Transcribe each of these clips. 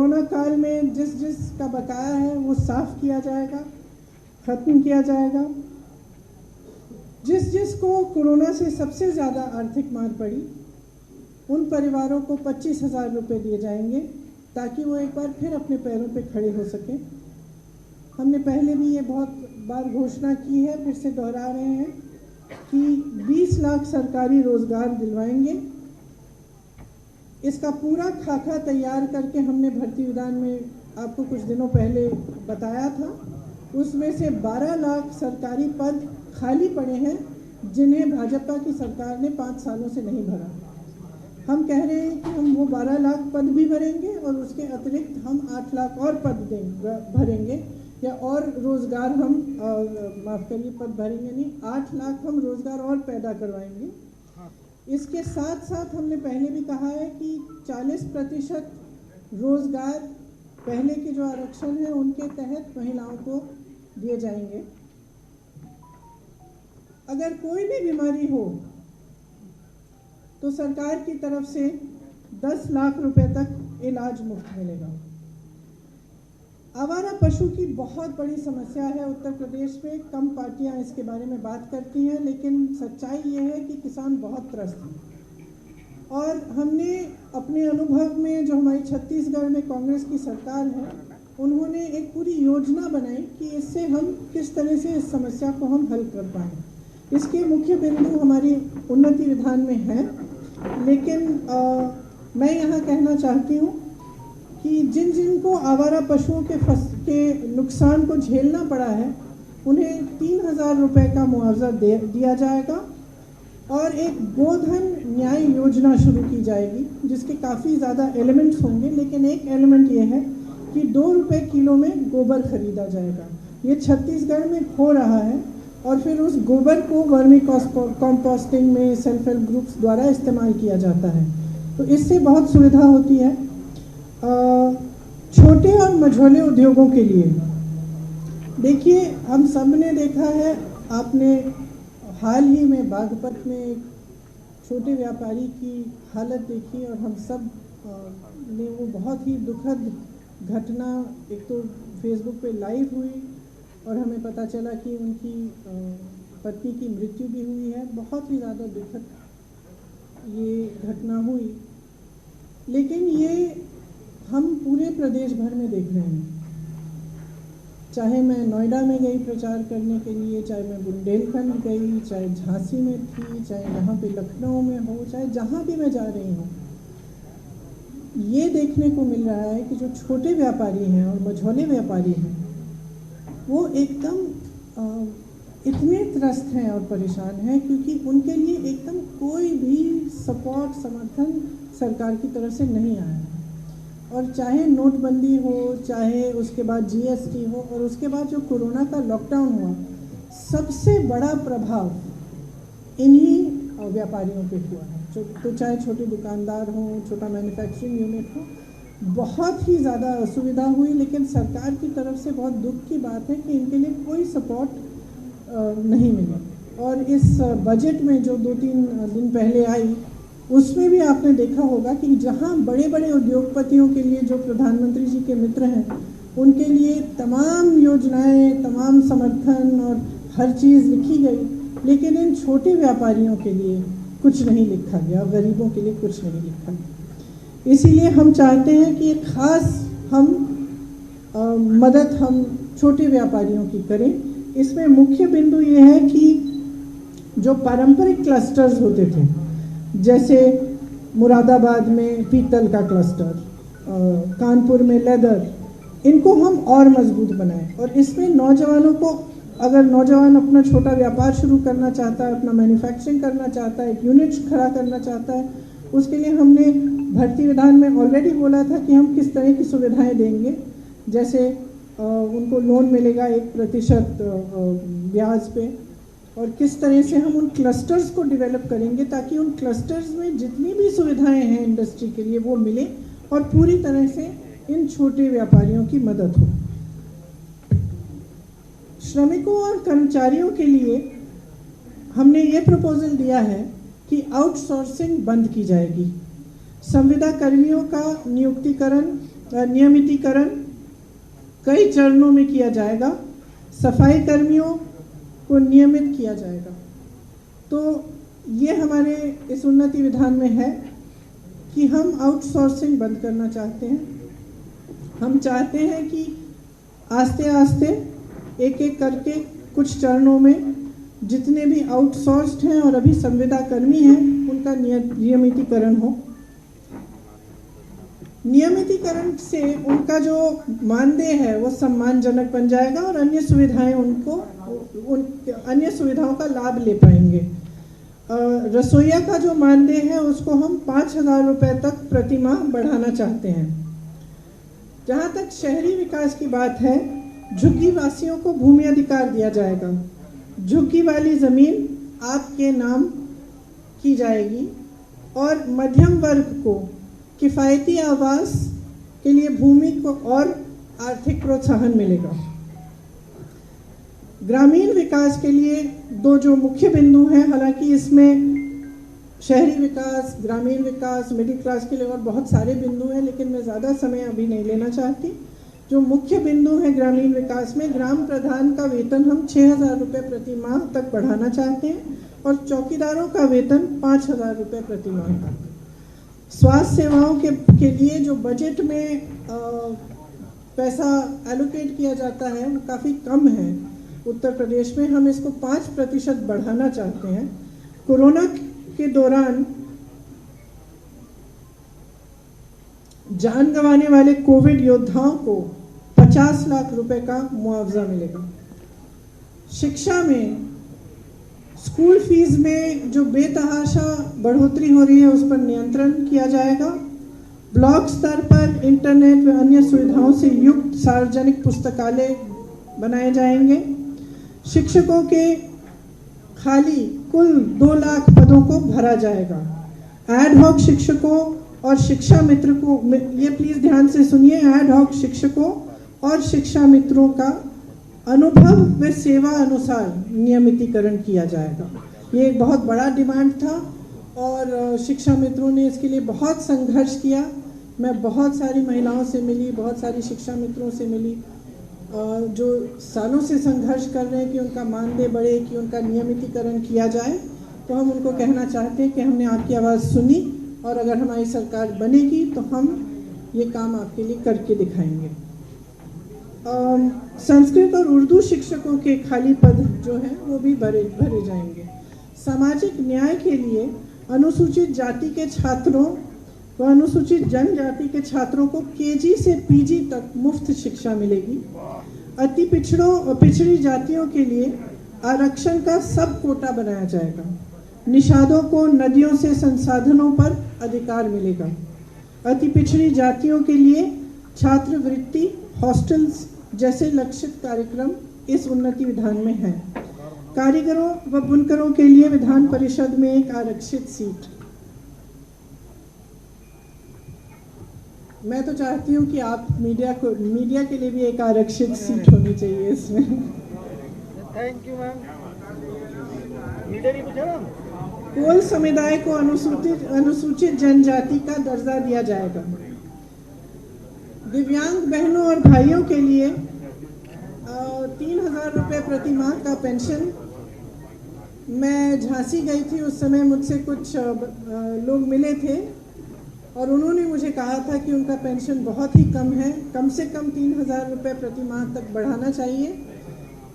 Corona काल में जिस का बकाया है वो साफ किया जाएगा, खत्म किया जाएगा। जिस को कोरोना से सबसे ज़्यादा आर्थिक मार पड़ी उन परिवारों को 25,000 रुपये दिए जाएंगे ताकि वो एक बार फिर अपने पैरों पे खड़े हो सकें। हमने पहले भी ये बहुत बार घोषणा की है, फिर से दोहरा रहे हैं कि 20 लाख सरकारी रोजगार दिलवाएंगे। इसका पूरा खाका तैयार करके हमने भर्ती विधान में आपको कुछ दिनों पहले बताया था। उसमें से 12 लाख सरकारी पद खाली पड़े हैं जिन्हें भाजपा की सरकार ने 5 सालों से नहीं भरा। हम कह रहे हैं कि हम वो 12 लाख पद भी भरेंगे और उसके अतिरिक्त हम 8 लाख और पद भरेंगे, या और रोज़गार हम माफ़ करिए, पद भरेंगे नहीं, 8 लाख हम रोज़गार और पैदा करवाएंगे। इसके साथ साथ हमने पहले भी कहा है कि 40% रोज़गार पहले के जो आरक्षण है उनके तहत महिलाओं को दिए जाएंगे। अगर कोई भी बीमारी हो तो सरकार की तरफ से 10 लाख रुपए तक इलाज मुफ्त मिलेगा। आवारा पशु की बहुत बड़ी समस्या है उत्तर प्रदेश में। कम पार्टियां इसके बारे में बात करती हैं, लेकिन सच्चाई ये है कि किसान बहुत त्रस्त हैं। और हमने अपने अनुभव में, जो हमारी छत्तीसगढ़ में कांग्रेस की सरकार है, उन्होंने एक पूरी योजना बनाई कि इससे हम किस तरह से इस समस्या को हम हल कर पाएँ। इसके मुख्य बिंदु हमारी उन्नति विधान में है, लेकिन मैं यहाँ कहना चाहती हूँ कि जिन को आवारा पशुओं के नुकसान को झेलना पड़ा है उन्हें 3,000 रुपये का मुआवजा दिया जाएगा और एक गोधन न्याय योजना शुरू की जाएगी जिसके काफ़ी ज़्यादा एलिमेंट्स होंगे, लेकिन एक एलिमेंट ये है कि 2 रुपये किलो में गोबर खरीदा जाएगा। ये छत्तीसगढ़ में हो रहा है और फिर उस गोबर को वर्मी कॉम्पोस्टिंग में सेल्फ हेल्प ग्रुप्स द्वारा इस्तेमाल किया जाता है, तो इससे बहुत सुविधा होती है। छोटे और मझोले उद्योगों के लिए देखिए, हम सब ने देखा है, आपने हाल ही में बागपत में एक छोटे व्यापारी की हालत देखी और हम सब ने वो बहुत ही दुखद घटना एक तो फेसबुक पे लाइव हुई और हमें पता चला कि उनकी पत्नी की मृत्यु भी हुई है। बहुत ही ज़्यादा दुखद ये घटना हुई, लेकिन ये हम पूरे प्रदेश भर में देख रहे हैं। चाहे मैं नोएडा में गई प्रचार करने के लिए, चाहे मैं बुंदेलखंड गई, चाहे झांसी में थी, चाहे यहाँ पे लखनऊ में हो, चाहे जहाँ भी मैं जा रही हूँ, ये देखने को मिल रहा है कि जो छोटे व्यापारी हैं और मझोले व्यापारी हैं वो एकदम इतने त्रस्त हैं और परेशान हैं क्योंकि उनके लिए एकदम कोई भी सपोर्ट, समर्थन सरकार की तरफ से नहीं आया है। और चाहे नोटबंदी हो, चाहे उसके बाद जीएसटी हो और उसके बाद जो कोरोना का लॉकडाउन हुआ, सबसे बड़ा प्रभाव इन्हीं व्यापारियों पे हुआ है। तो चाहे छोटे दुकानदार हों, छोटा मैन्युफैक्चरिंग यूनिट हो, बहुत ही ज़्यादा असुविधा हुई। लेकिन सरकार की तरफ से बहुत दुख की बात है कि इनके लिए कोई सपोर्ट नहीं मिला। और इस बजट में जो 2-3 दिन पहले आई, उसमें भी आपने देखा होगा कि जहां बड़े बड़े उद्योगपतियों के लिए, जो प्रधानमंत्री जी के मित्र हैं, उनके लिए तमाम योजनाएं, तमाम समर्थन और हर चीज़ लिखी गई, लेकिन इन छोटे व्यापारियों के लिए कुछ नहीं लिखा गया, गरीबों के लिए कुछ नहीं लिखा गया। इसीलिए हम चाहते हैं कि एक ख़ास मदद हम छोटे व्यापारियों की करें। इसमें मुख्य बिंदु ये है कि जो पारंपरिक क्लस्टर्स होते थे, जैसे मुरादाबाद में पीतल का क्लस्टर, कानपुर में लेदर, इनको हम और मजबूत बनाएं। और इसमें नौजवानों को, अगर नौजवान अपना छोटा व्यापार शुरू करना चाहता है, अपना मैन्युफैक्चरिंग करना चाहता है, एक यूनिट खड़ा करना चाहता है, उसके लिए हमने भर्ती विधान में ऑलरेडी बोला था कि हम किस तरह की सुविधाएं देंगे। जैसे उनको लोन मिलेगा 1% ब्याज पे, और किस तरह से हम उन क्लस्टर्स को डेवलप करेंगे ताकि उन क्लस्टर्स में जितनी भी सुविधाएं हैं इंडस्ट्री के लिए वो मिले और पूरी तरह से इन छोटे व्यापारियों की मदद हो। श्रमिकों और कर्मचारियों के लिए हमने ये प्रपोजल दिया है कि आउटसोर्सिंग बंद की जाएगी। संविदा कर्मियों का नियुक्तिकरण नियमितीकरण कई चरणों में किया जाएगा। सफाई कर्मियों को नियमित किया जाएगा। तो ये हमारे इस उन्नति विधान में है कि हम आउटसोर्सिंग बंद करना चाहते हैं। हम चाहते हैं कि आस्ते आस्ते एक एक करके कुछ चरणों में जितने भी आउटसोर्स्ड हैं और अभी संविदा कर्मी हैं उनका नियमितीकरण हो। नियमितीकरण से उनका जो मानदेय है वो सम्मानजनक बन जाएगा और अन्य सुविधाएं अन्य सुविधाओं का लाभ ले पाएंगे। रसोइया का जो मानदेय है उसको हम 5,000 रुपये तक प्रतिमाह बढ़ाना चाहते हैं। जहाँ तक शहरी विकास की बात है, झुग्गी वासियों को भूमि अधिकार दिया जाएगा। झुग्गी वाली ज़मीन आपके नाम की जाएगी और मध्यम वर्ग को किफ़ायती आवास के लिए भूमि को और आर्थिक प्रोत्साहन मिलेगा। ग्रामीण विकास के लिए दो जो मुख्य बिंदु हैं, हालांकि इसमें शहरी विकास, ग्रामीण विकास, मिडिल क्लास के लिए और बहुत सारे बिंदु हैं, लेकिन मैं ज़्यादा समय अभी नहीं लेना चाहती। जो मुख्य बिंदु है ग्रामीण विकास में, ग्राम प्रधान का वेतन हम 6,000 रुपये प्रति माह तक बढ़ाना चाहते हैं और चौकीदारों का वेतन 5,000 रुपये प्रति माह तक। स्वास्थ्य सेवाओं के लिए जो बजट में पैसा एलोकेट किया जाता है वो काफ़ी कम है उत्तर प्रदेश में। हम इसको 5% बढ़ाना चाहते हैं। कोरोना के दौरान जान गंवाने वाले कोविड योद्धाओं को 50 लाख रुपए का मुआवजा मिलेगा। शिक्षा में स्कूल फीस में जो बेतहाशा बढ़ोतरी हो रही है उस पर नियंत्रण किया जाएगा। ब्लॉक स्तर पर इंटरनेट व अन्य सुविधाओं से युक्त सार्वजनिक पुस्तकालय बनाए जाएंगे। शिक्षकों के खाली कुल 2 लाख पदों को भरा जाएगा। एड हॉक शिक्षकों और शिक्षा मित्र को, ये प्लीज़ ध्यान से सुनिए, एड हॉक शिक्षकों और शिक्षा मित्रों का अनुभव व सेवा अनुसार नियमितीकरण किया जाएगा। ये एक बहुत बड़ा डिमांड था और शिक्षा मित्रों ने इसके लिए बहुत संघर्ष किया। मैं बहुत सारी महिलाओं से मिली, बहुत सारी शिक्षा मित्रों से मिली जो सालों से संघर्ष कर रहे हैं कि उनका मानदेय बढ़े, कि उनका नियमितीकरण किया जाए। तो हम उनको कहना चाहते हैं कि हमने आपकी आवाज़ सुनी और अगर हमारी सरकार बनेगी तो हम ये काम आपके लिए करके दिखाएंगे। संस्कृत और उर्दू शिक्षकों के खाली पद जो हैं वो भी भरे जाएंगे। सामाजिक न्याय के लिए अनुसूचित जाति के छात्रों व अनुसूचित जनजाति के छात्रों को केजी से पीजी तक मुफ्त शिक्षा मिलेगी। अति पिछड़ों और पिछड़ी जातियों के लिए आरक्षण का सब कोटा बनाया जाएगा। निषादों को नदियों से संसाधनों पर अधिकार मिलेगा। अति पिछड़ी जातियों के लिए छात्रवृत्ति, हॉस्टल्स जैसे लक्षित कार्यक्रम इस उन्नति विधान में है। कारीगरों व बुनकरों के लिए विधान परिषद में एक आरक्षित सीट। मैं तो चाहती हूँ कि आप मीडिया के लिए भी एक आरक्षित सीट होनी चाहिए इसमें। Thank you ma'am. मीडिया नहीं पूछा मैम। कोल समुदाय को अनुसूचित जनजाति का दर्जा दिया जाएगा। दिव्यांग बहनों और भाइयों के लिए 3,000 रुपये प्रति माह का पेंशन। मैं झांसी गई थी, उस समय मुझसे कुछ लोग मिले थे और उन्होंने मुझे कहा था कि उनका पेंशन बहुत ही कम है, कम से कम 3,000 रुपये प्रति माह तक बढ़ाना चाहिए।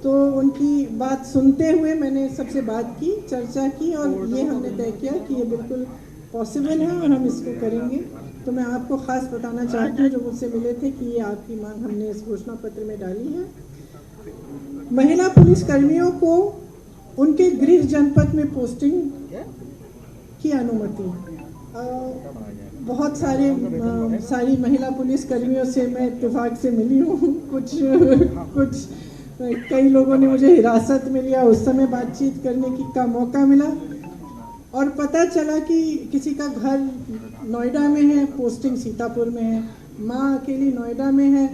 तो उनकी बात सुनते हुए मैंने सबसे बात की, चर्चा की और ये हमने तय किया कि ये बिल्कुल पॉसिबल है और हम इसको करेंगे। तो मैं आपको ख़ास बताना चाहती हूँ जो मुझसे मिले थे कि ये आपकी मांग हमने इस घोषणा पत्र में डाली है। महिला पुलिस कर्मियों को उनके गृह जनपद में पोस्टिंग की अनुमति। बहुत सारी महिला पुलिस कर्मियों से मैं इत्तेफाक से मिली हूँ। कुछ कई लोगों ने मुझे हिरासत में लिया, उस समय बातचीत करने का मौका मिला और पता चला कि किसी का घर नोएडा में है, पोस्टिंग सीतापुर में है। माँ अकेली नोएडा में है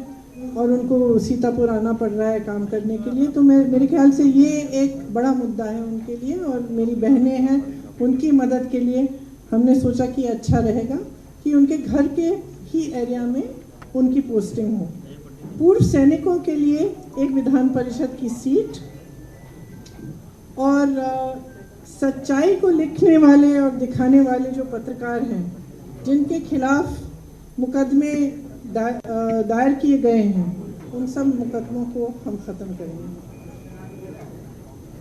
और उनको सीतापुर आना पड़ रहा है काम करने के लिए। तो मेरे ख्याल से ये एक बड़ा मुद्दा है उनके लिए और मेरी बहनें हैं, उनकी मदद के लिए हमने सोचा कि अच्छा रहेगा कि उनके घर के ही एरिया में उनकी पोस्टिंग हो। पूर्व सैनिकों के लिए एक विधान परिषद की सीट और सच्चाई को लिखने वाले और दिखाने वाले जो पत्रकार हैं, जिनके खिलाफ मुकदमे दायर किए गए हैं, उन सब मुकदमों को हम ख़त्म करेंगे।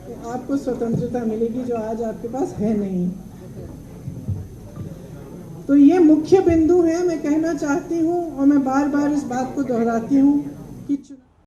तो आपको स्वतंत्रता मिलेगी जो आज आपके पास है नहीं। तो ये मुख्य बिंदु है। मैं कहना चाहती हूँ और मैं बार बार इस बात को दोहराती हूँ कि